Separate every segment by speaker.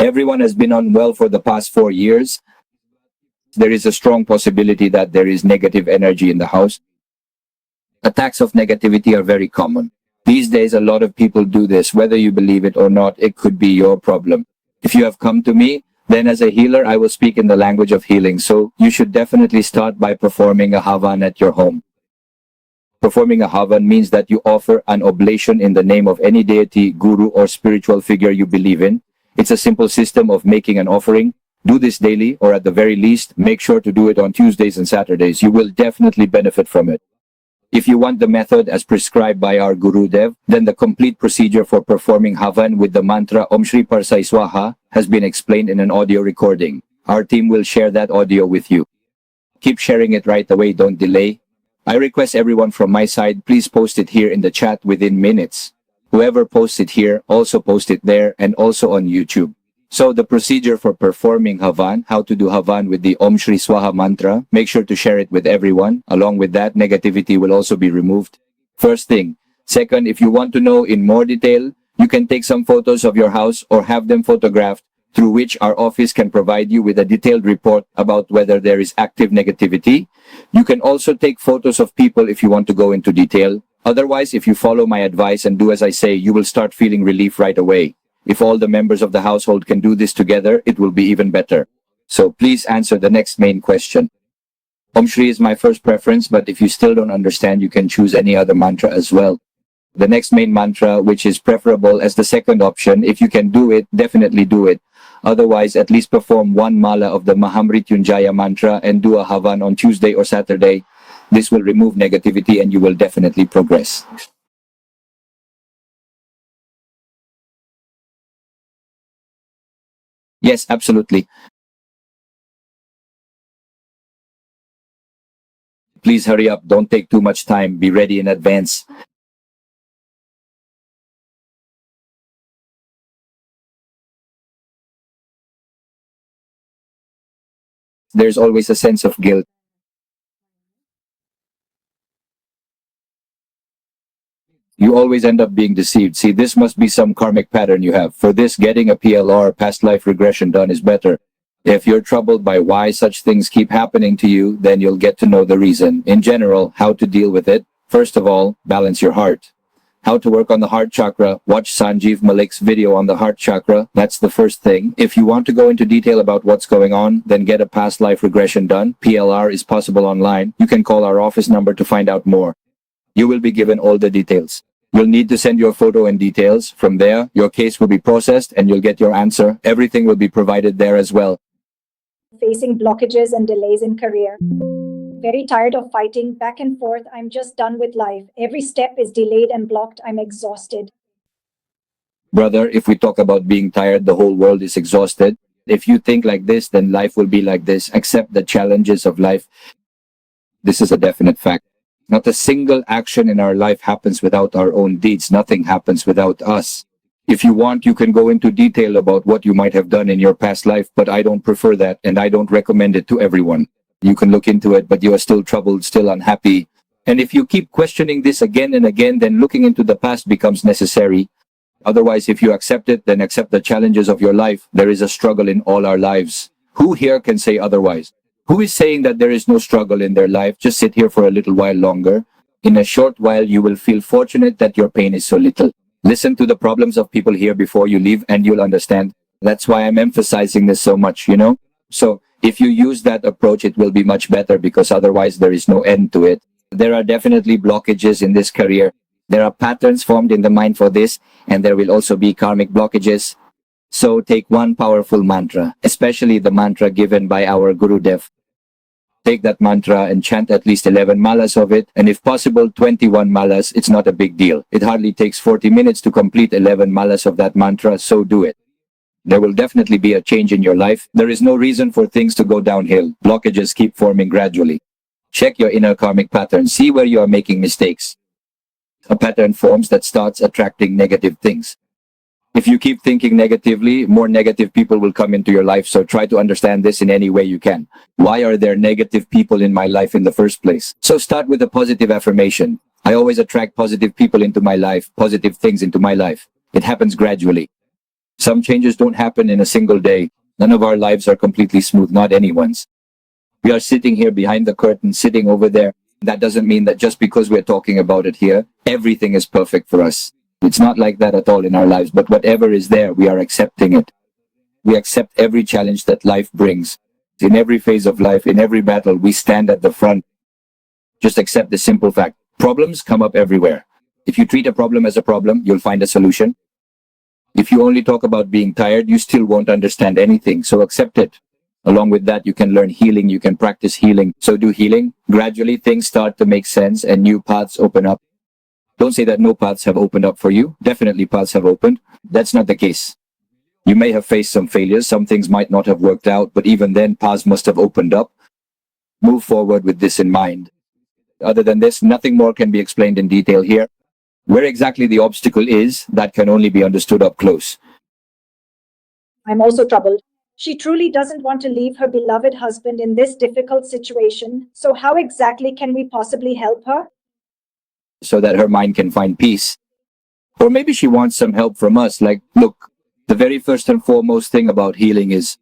Speaker 1: Everyone has been unwell for the past 4 years. There is a strong possibility that there is negative energy in the house. Attacks of negativity are very common. These days, a lot of people do this. Whether you believe it or not, it could be your problem. If you have come to me, then as a healer, I will speak in the language of healing. So you should definitely start by performing a Havan at your home. Performing a Havan means that you offer an oblation in the name of any deity, guru, or spiritual figure you believe in. It's a simple system of making an offering. Do this daily, or at the very least, make sure to do it on Tuesdays and Saturdays. You will definitely benefit from it. If you want the method as prescribed by our Guru Dev, then the complete procedure for performing Havan with the mantra Om Shri Parsai Swaha has been explained in an audio recording. Our team will share that audio with you. Keep sharing it right away, don't delay. I request everyone from my side, please post it here in the chat within minutes. Whoever posts it here, also post it there and also on YouTube. So the procedure for performing Havan, how to do Havan with the Om Shri Swaha mantra, make sure to share it with everyone. Along with that, negativity will also be removed. First thing. Second, if you want to know in more detail, you can take some photos of your house or have them photographed, through which our office can provide you with a detailed report about whether there is active negativity. You can also take photos of people if you want to go into detail. Otherwise, if you follow my advice and do as I say, you will start feeling relief right away. If all the members of the household can do this together, it will be even better. So please answer the next main question. Om Shri is my first preference, but if you still don't understand, you can choose any other mantra as well. The next main mantra, which is preferable as the second option, if you can do it, definitely do it. Otherwise, at least perform one mala of the Mahamrityunjaya mantra and do a Havan on Tuesday or Saturday. This will remove negativity and you will definitely progress. Yes, absolutely. Please hurry up. Don't take too much time. Be ready in advance. There's always a sense of guilt. You always end up being deceived. See, this must be some karmic pattern you have. For this, getting a PLR, past life regression, done is better. If you're troubled by why such things keep happening to you, then you'll get to know the reason. In general, how to deal with it. First of all, balance your heart. How to work on the heart chakra. Watch Sanjiv Malik's video on the heart chakra. That's the first thing. If you want to go into detail about what's going on, then get a past life regression done. PLR is possible online. You can call our office number to find out more. You will be given all the details. You'll need to send your photo and details. From there, your case will be processed and you'll get your answer. Everything will be provided there as well.
Speaker 2: Facing blockages and delays in career. Very tired of fighting back and forth. I'm just done with life. Every step is delayed and blocked. I'm exhausted.
Speaker 1: Brother, if we talk about being tired, the whole world is exhausted. If you think like this, then life will be like this. Accept the challenges of life. This is a definite fact. Not a single action in our life happens without our own deeds. Nothing happens without us. If you want, you can go into detail about what you might have done in your past life, but I don't prefer that and I don't recommend it to everyone. You can look into it, but you are still troubled, still unhappy. And if you keep questioning this again and again, then looking into the past becomes necessary. Otherwise, if you accept it, then accept the challenges of your life. There is a struggle in all our lives. Who here can say otherwise? Who is saying that there is no struggle in their life? Just sit here for a little while longer. In a short while, you will feel fortunate that your pain is so little. Listen to the problems of people here before you leave and you'll understand. That's why I'm emphasizing this so much, you know? So if you use that approach, it will be much better because otherwise there is no end to it. There are definitely blockages in this career. There are patterns formed in the mind for this, and there will also be karmic blockages. So take one powerful mantra, especially the mantra given by our Guru Dev. Take that mantra and chant at least 11 malas of it, and if possible 21 malas. It's not a big deal. It hardly takes 40 minutes to complete 11 malas of that mantra, so do it. There will definitely be a change in your life. There is no reason for things to go downhill. Blockages keep forming gradually. Check your inner karmic pattern. See where you are making mistakes. A pattern forms that starts attracting negative things. If you keep thinking negatively, more negative people will come into your life, so try to understand this in any way you can. Why are there negative people in my life in the first place? So start with a positive affirmation. I always attract positive people into my life, positive things into my life. It happens gradually. Some changes don't happen in a single day. None of our lives are completely smooth, not anyone's. We are sitting here behind the curtain, sitting over there. That doesn't mean that just because we're talking about it here, everything is perfect for us. It's not like that at all in our lives, but whatever is there, we are accepting it. We accept every challenge that life brings. In every phase of life, in every battle, we stand at the front. Just accept the simple fact. Problems come up everywhere. If you treat a problem as a problem, you'll find a solution. If you only talk about being tired, you still won't understand anything, so accept it. Along with that, you can learn healing, you can practice healing. So do healing. Gradually, things start to make sense and new paths open up. Don't say that no paths have opened up for you. Definitely paths have opened. That's not the case. You may have faced some failures, some things might not have worked out, but even then, paths must have opened up. Move forward with this in mind. Other than this, nothing more can be explained in detail here. Where exactly the obstacle is, that can only be understood up close.
Speaker 2: I'm also troubled. She truly doesn't want to leave her beloved husband in this difficult situation. So how exactly can we possibly help her?
Speaker 1: So that her mind can find peace. Or maybe she wants some help from us. Like, look, the very first and foremost thing about healing is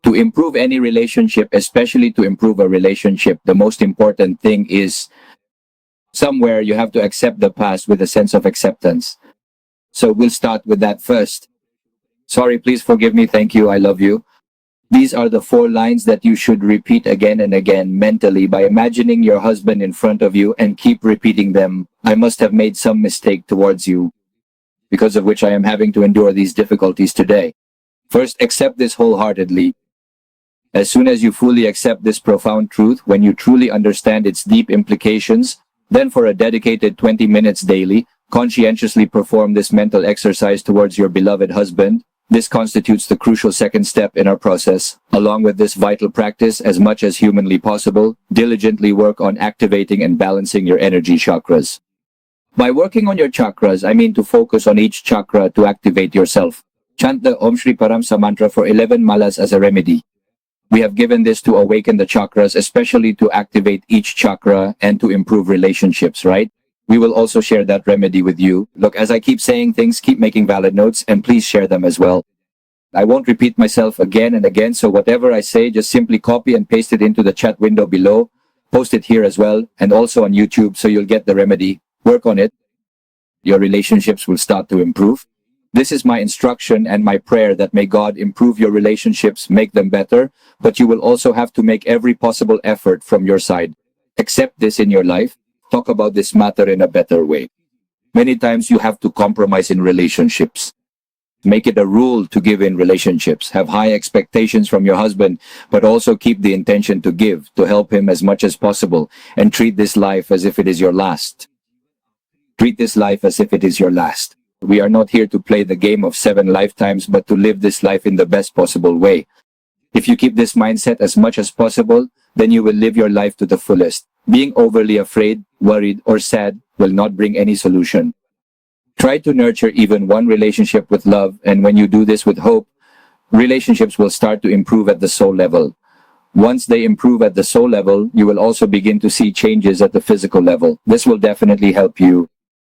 Speaker 1: to improve any relationship, especially to improve a relationship. The most important thing is somewhere you have to accept the past with a sense of acceptance. So we'll start with that first. Sorry, please forgive me. Thank you. I love you. These are the 4 lines that you should repeat again and again mentally by imagining your husband in front of you and keep repeating them. I must have made some mistake towards you, because of which I am having to endure these difficulties today. First, accept this wholeheartedly. As soon as you fully accept this profound truth, when you truly understand its deep implications, then for a dedicated 20 minutes daily, conscientiously perform this mental exercise towards your beloved husband. This constitutes the crucial second step in our process. Along with this vital practice, as much as humanly possible, diligently work on activating and balancing your energy chakras. By working on your chakras, I mean to focus on each chakra to activate yourself. Chant the Om Shri Paramsa mantra for 11 malas as a remedy. We have given this to awaken the chakras, especially to activate each chakra and to improve relationships, right? We will also share that remedy with you. Look, as I keep saying things, keep making valid notes and please share them as well. I won't repeat myself again and again, so whatever I say, just simply copy and paste it into the chat window below. Post it here as well and also on YouTube so you'll get the remedy. Work on it. Your relationships will start to improve. This is my instruction and my prayer that may God improve your relationships, make them better, but you will also have to make every possible effort from your side. Accept this in your life. Talk about this matter in a better way. Many times you have to compromise in relationships. Make it a rule to give in relationships. Have high expectations from your husband, but also keep the intention to give, to help him as much as possible, and treat this life as if it is your last. Treat this life as if it is your last. We are not here to play the game of 7 lifetimes, but to live this life in the best possible way. If you keep this mindset as much as possible, then you will live your life to the fullest. Being overly afraid, worried, or sad will not bring any solution. Try to nurture even one relationship with love, and when you do this with hope, relationships will start to improve at the soul level. Once they improve at the soul level, you will also begin to see changes at the physical level. This will definitely help you.